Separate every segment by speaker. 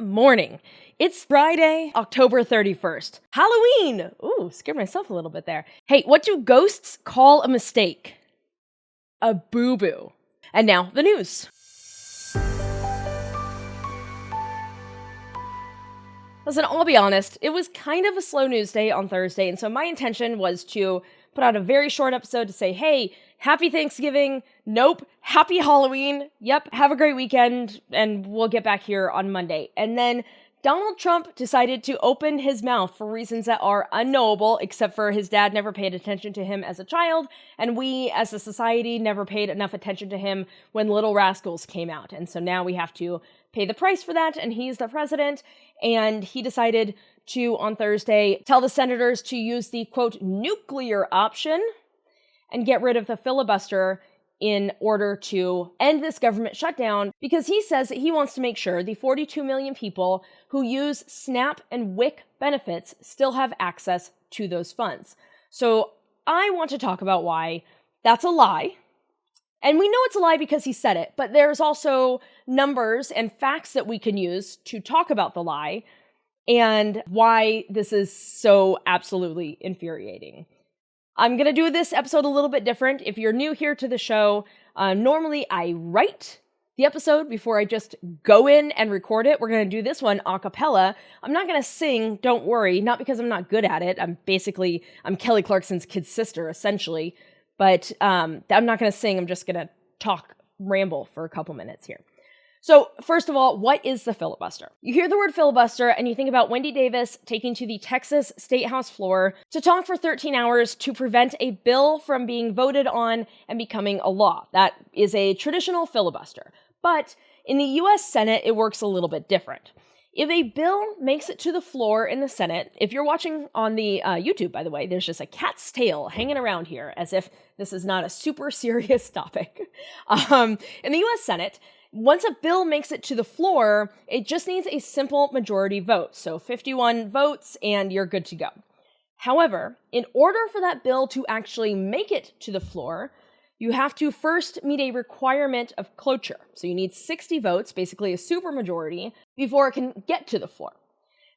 Speaker 1: morning. It's Friday, October 31st. Halloween! Ooh, scared myself a little bit there. Hey, what do ghosts call a mistake? A boo-boo. And now, the news. Listen, I'll be honest, it was kind of a slow news day on Thursday, and so my intention was to put out a very short episode to say, hey, happy Thanksgiving. Nope. Happy Halloween. Yep. Have a great weekend, and we'll get back here on Monday. And then Donald Trump decided to open his mouth for reasons that are unknowable, except for his dad never paid attention to him as a child, and we as a society never paid enough attention to him when Little Rascals came out. And so now we have to pay the price for that, and he's the president, and he decided to, on Thursday, tell the senators to use the, quote, nuclear option and get rid of the filibuster in order to end this government shutdown, because he says that he wants to make sure the 42 million people who use SNAP and WIC benefits still have access to those funds. So I want to talk about why that's a lie. And we know it's a lie because he said it, but there's also numbers and facts that we can use to talk about the lie and why this is so absolutely infuriating. I'm going to do this episode a little bit different. If you're new here to the show, normally I write the episode before I just go in and record it. We're going to do this one a cappella. I'm not going to sing, don't worry, not because I'm not good at it. I'm Kelly Clarkson's kid sister, essentially. But I'm not going to sing. I'm just going to ramble for a couple minutes here. So first of all, what is the filibuster? You hear the word filibuster and you think about Wendy Davis taking to the Texas State House floor to talk for 13 hours to prevent a bill from being voted on and becoming a law. That is a traditional filibuster. But in the U.S. Senate, it works a little bit different. If a bill makes it to the floor in the Senate, if you're watching on the YouTube, by the way, there's just a cat's tail hanging around here as if this is not a super serious topic. In the U.S. Senate, once a bill makes it to the floor, it just needs a simple majority vote. So 51 votes and you're good to go. However, in order for that bill to actually make it to the floor, you have to first meet a requirement of cloture. So you need 60 votes, basically a supermajority, before it can get to the floor.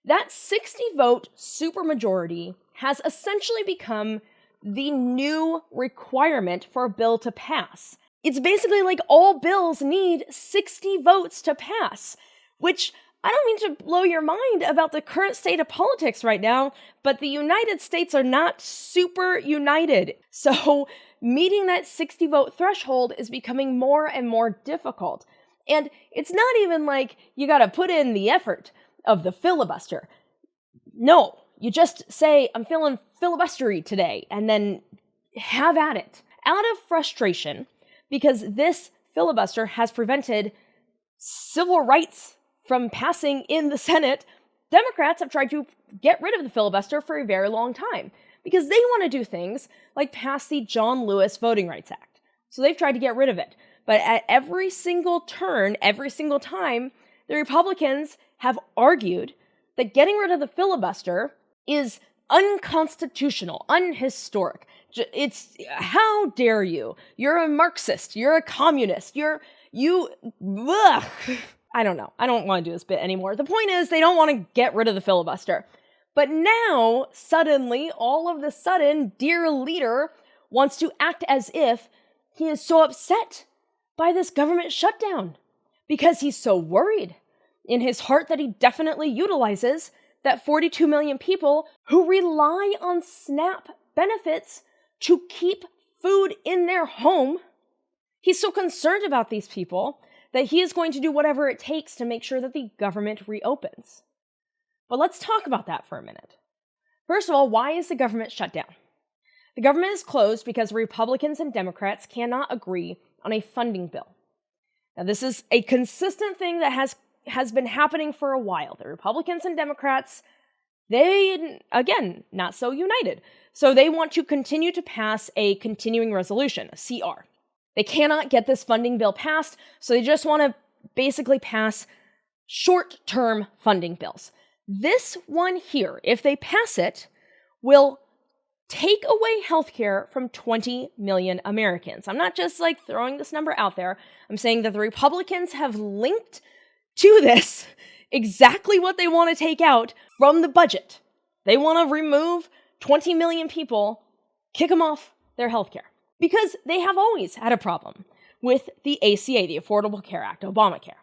Speaker 1: That 60-vote supermajority has essentially become the new requirement for a bill to pass. It's basically like all bills need 60 votes to pass, which I don't mean to blow your mind about the current state of politics right now, but the United States are not super united. So meeting that 60-vote threshold is becoming more and more difficult. And it's not even like you got to put in the effort of the filibuster. No, you just say, I'm feeling filibustery today, and then have at it. Out of frustration, because this filibuster has prevented civil rights from passing in the Senate, Democrats have tried to get rid of the filibuster for a very long time because they want to do things like pass the John Lewis Voting Rights Act. So they've tried to get rid of it. But at every single turn, every single time, the Republicans have argued that getting rid of the filibuster is unconstitutional, unhistoric. It's, how dare you? You're a Marxist. You're a communist. Ugh. I don't know. I don't want to do this bit anymore. The point is, they don't want to get rid of the filibuster. But now, suddenly, all of the sudden, dear leader wants to act as if he is so upset by this government shutdown because he's so worried in his heart that he definitely utilizes that 42 million people who rely on SNAP benefits to keep food in their home. He's so concerned about these people that he is going to do whatever it takes to make sure that the government reopens. But let's talk about that for a minute. First of all, why is the government shut down? The government is closed because Republicans and Democrats cannot agree on a funding bill. Now, this is a consistent thing that has been happening for a while. The Republicans and Democrats, they, again, not so united. So they want to continue to pass a continuing resolution, a CR. They cannot get this funding bill passed, so they just want to basically pass short-term funding bills. This one here, if they pass it, will take away healthcare from 20 million Americans. I'm not just like throwing this number out there. I'm saying that the Republicans have linked to this exactly what they want to take out from the budget. They want to remove 20 million people, kick them off their healthcare. Because they have always had a problem with the ACA, the Affordable Care Act, Obamacare.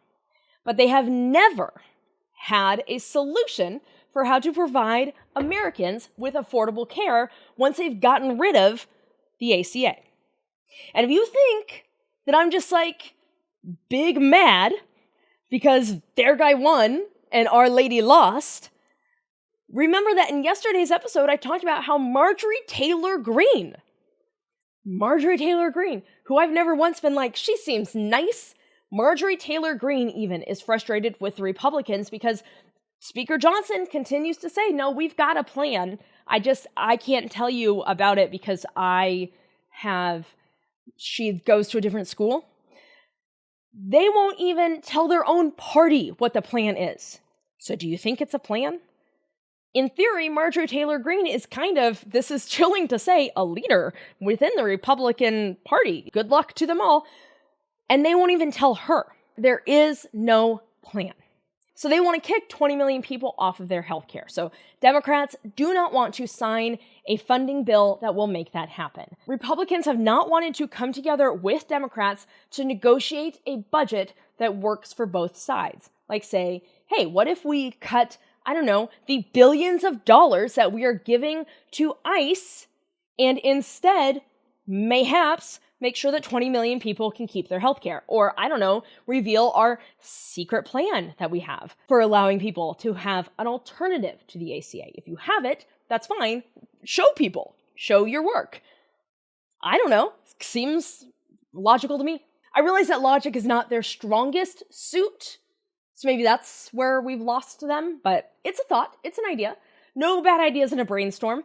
Speaker 1: But they have never had a solution for how to provide Americans with affordable care once they've gotten rid of the ACA. And if you think that I'm just like big mad because their guy won and our lady lost, remember that in yesterday's episode, I talked about how Marjorie Taylor Greene, who I've never once been like, she seems nice. Marjorie Taylor Greene even is frustrated with the Republicans because Speaker Johnson continues to say, no, we've got a plan. I can't tell you about it because she goes to a different school. They won't even tell their own party what the plan is. So do you think it's a plan? In theory, Marjorie Taylor Greene is this is chilling to say, a leader within the Republican Party. Good luck to them all. And they won't even tell her. There is no plan. So they want to kick 20 million people off of their health care. So Democrats do not want to sign a funding bill that will make that happen. Republicans have not wanted to come together with Democrats to negotiate a budget that works for both sides. Like say, hey, what if we cut, the billions of dollars that we are giving to ICE and instead, mayhaps, make sure that 20 million people can keep their health care. Or, reveal our secret plan that we have for allowing people to have an alternative to the ACA. If you have it, that's fine. Show people. Show your work. Seems logical to me. I realize that logic is not their strongest suit, so maybe that's where we've lost them, but it's a thought. It's an idea. No bad ideas in a brainstorm.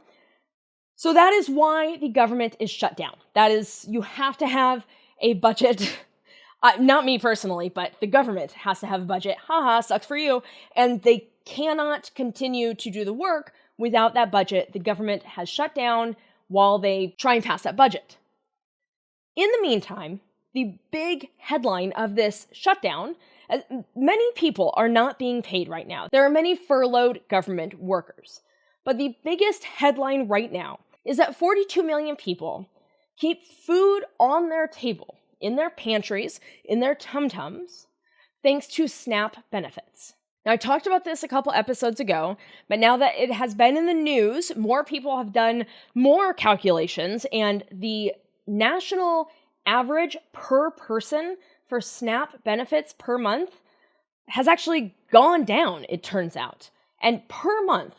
Speaker 1: So that is why the government is shut down. That is, you have to have a budget. Not me personally, but the government has to have a budget. Haha, sucks for you. And they cannot continue to do the work without that budget. The government has shut down while they try and pass that budget. In the meantime, the big headline of this shutdown, many people are not being paid right now. There are many furloughed government workers. But the biggest headline right now is that 42 million people keep food on their table, in their pantries, in their tum-tums, thanks to SNAP benefits. Now, I talked about this a couple episodes ago, but now that it has been in the news, more people have done more calculations, and the national average per person for SNAP benefits per month has actually gone down, it turns out. And per month,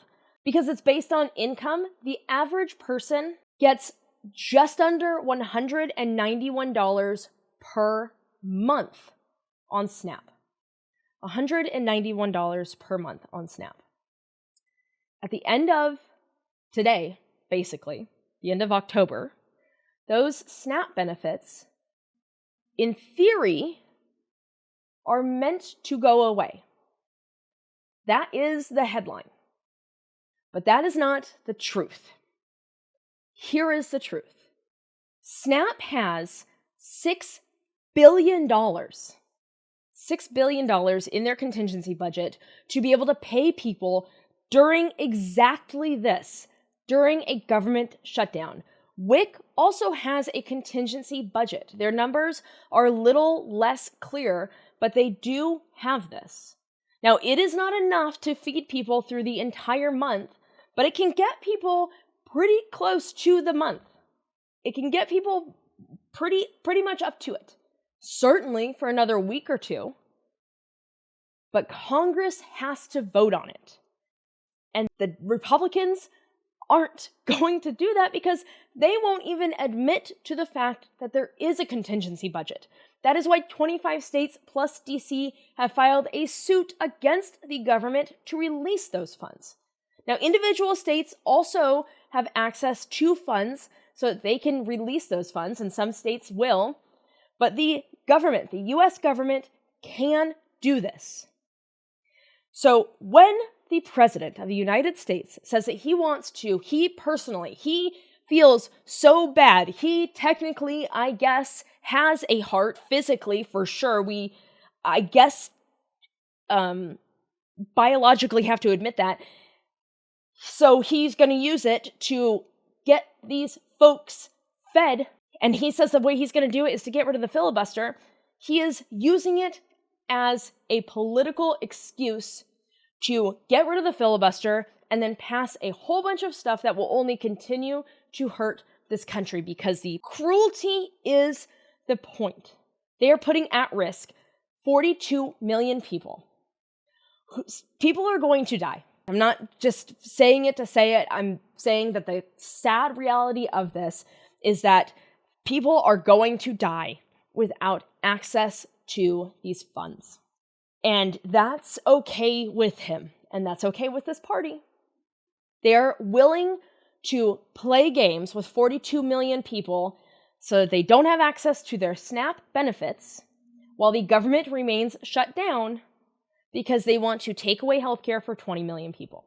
Speaker 1: because it's based on income, the average person gets just under $191 per month on SNAP. $191 per month on SNAP. At the end of today, basically, the end of October, those SNAP benefits, in theory, are meant to go away. That is the headline. But that is not the truth. Here is the truth. SNAP has $6 billion. $6 billion in their contingency budget to be able to pay people during exactly this, during a government shutdown. WIC also has a contingency budget. Their numbers are a little less clear, but they do have this. Now, it is not enough to feed people through the entire month, but it can get people pretty close to the month. It can get people pretty much up to it. Certainly for another week or two. But Congress has to vote on it. And the Republicans aren't going to do that because they won't even admit to the fact that there is a contingency budget. That is why 25 states plus DC have filed a suit against the government to release those funds. Now, individual states also have access to funds so that they can release those funds, and some states will. But the government, the U.S. government, can do this. So when the President of the United States says that he feels so bad, he technically, I guess, has a heart physically, for sure. biologically have to admit that. So he's going to use it to get these folks fed. And he says the way he's going to do it is to get rid of the filibuster. He is using it as a political excuse to get rid of the filibuster and then pass a whole bunch of stuff that will only continue to hurt this country, because the cruelty is the point. They are putting at risk 42 million people. People are going to die. I'm not just saying it to say it. I'm saying that the sad reality of this is that people are going to die without access to these funds. And that's okay with him. And that's okay with this party. They're willing to play games with 42 million people so that they don't have access to their SNAP benefits while the government remains shut down, because they want to take away healthcare for 20 million people.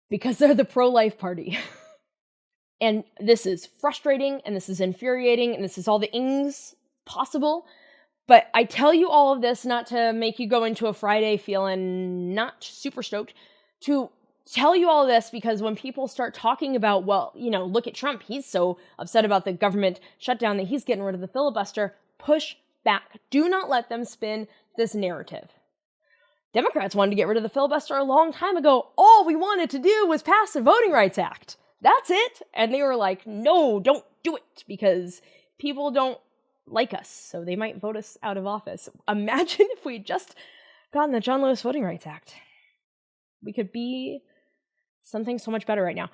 Speaker 1: Because they're the pro-life party. And this is frustrating, and this is infuriating, and this is all the ings possible. But I tell you all of this not to make you go into a Friday feeling not super stoked, to tell you all of this because when people start talking about, well, look at Trump, he's so upset about the government shutdown that he's getting rid of the filibuster, push back. Do not let them spin this narrative. Democrats wanted to get rid of the filibuster a long time ago. All we wanted to do was pass the Voting Rights Act. That's it. And they were like, no, don't do it, because people don't like us, so they might vote us out of office. Imagine if we just gotten the John Lewis Voting Rights Act. We could be something so much better right now.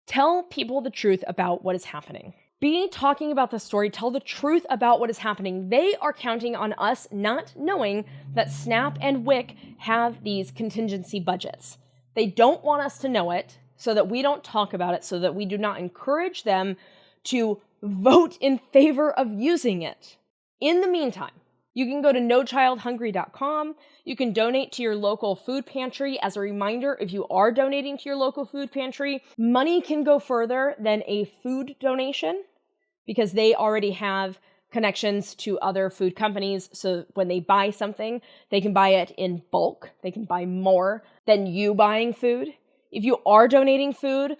Speaker 1: Tell people the truth about what is happening. Be talking about the story. Tell the truth about what is happening. They are counting on us not knowing that SNAP and WIC have these contingency budgets. They don't want us to know it so that we don't talk about it, so that we do not encourage them to vote in favor of using it. In the meantime, you can go to nochildhungry.com. You can donate to your local food pantry. As a reminder, if you are donating to your local food pantry, money can go further than a food donation because they already have connections to other food companies. So when they buy something, they can buy it in bulk. They can buy more than you buying food. If you are donating food,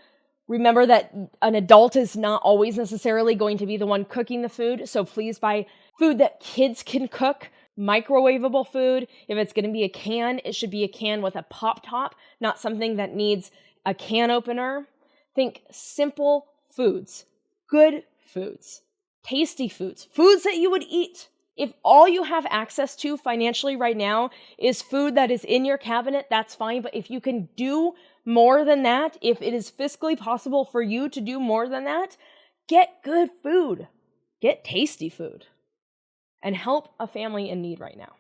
Speaker 1: remember that an adult is not always necessarily going to be the one cooking the food. So please buy food that kids can cook, microwavable food. If it's going to be a can, it should be a can with a pop top, not something that needs a can opener. Think simple foods, good foods, tasty foods, foods that you would eat. If all you have access to financially right now is food that is in your cabinet, that's fine. But if you can do more than that, if it is fiscally possible for you to do more than that, get good food, get tasty food, and help a family in need right now.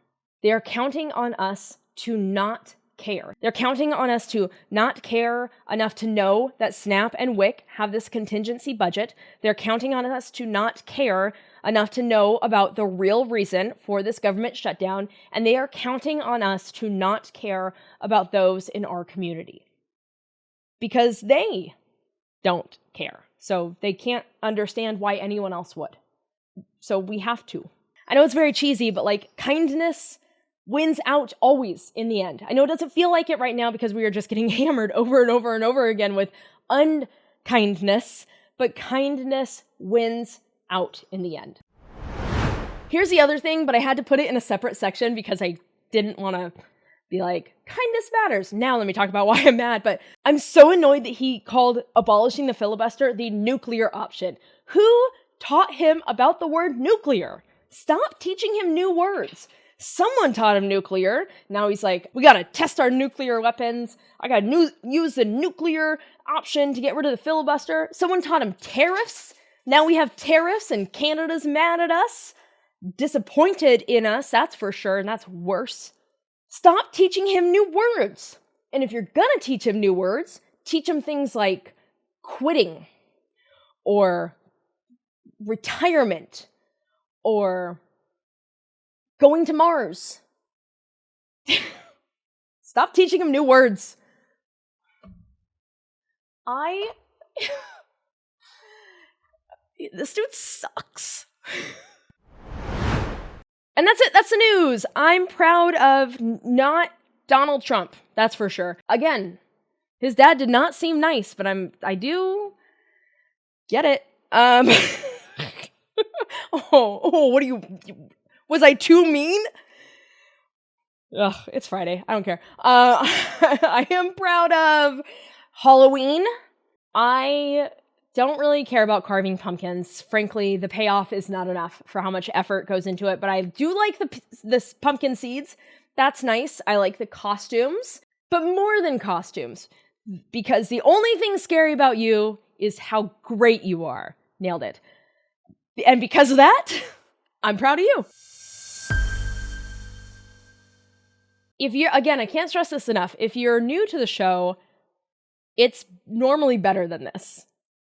Speaker 1: They are counting on us to not care. They're counting on us to not care enough to know that SNAP and WIC have this contingency budget. They're counting on us to not care enough to know about the real reason for this government shutdown. And they are counting on us to not care about those in our community, because they don't care. So they can't understand why anyone else would. So we have to. I know it's very cheesy, but kindness wins out always in the end. I know it doesn't feel like it right now because we are just getting hammered over and over and over again with unkindness, but kindness wins out in the end. Here's the other thing, but I had to put it in a separate section because I didn't want to be like, kindness matters. Now let me talk about why I'm mad, but I'm so annoyed that he called abolishing the filibuster the nuclear option. Who taught him about the word nuclear? Stop teaching him new words. Someone taught him nuclear. Now he's like, we gotta test our nuclear weapons. I gotta use the nuclear option to get rid of the filibuster. Someone taught him tariffs. Now we have tariffs and Canada's mad at us. Disappointed in us, that's for sure, and that's worse. Stop teaching him new words. And if you're gonna teach him new words, teach him things like quitting or retirement or going to Mars. Stop teaching him new words. This dude sucks. And that's it. That's the news. I'm proud of not Donald Trump. That's for sure. Again, his dad did not seem nice, but I do get it. What do you, was I too mean? Ugh, it's Friday. I don't care. I am proud of Halloween. I don't really care about carving pumpkins. Frankly, the payoff is not enough for how much effort goes into it, but I do like the pumpkin seeds. That's nice. I like the costumes, but more than costumes, because the only thing scary about you is how great you are. Nailed it. And because of that, I'm proud of you. Again, I can't stress this enough. If you're new to the show, it's normally better than this.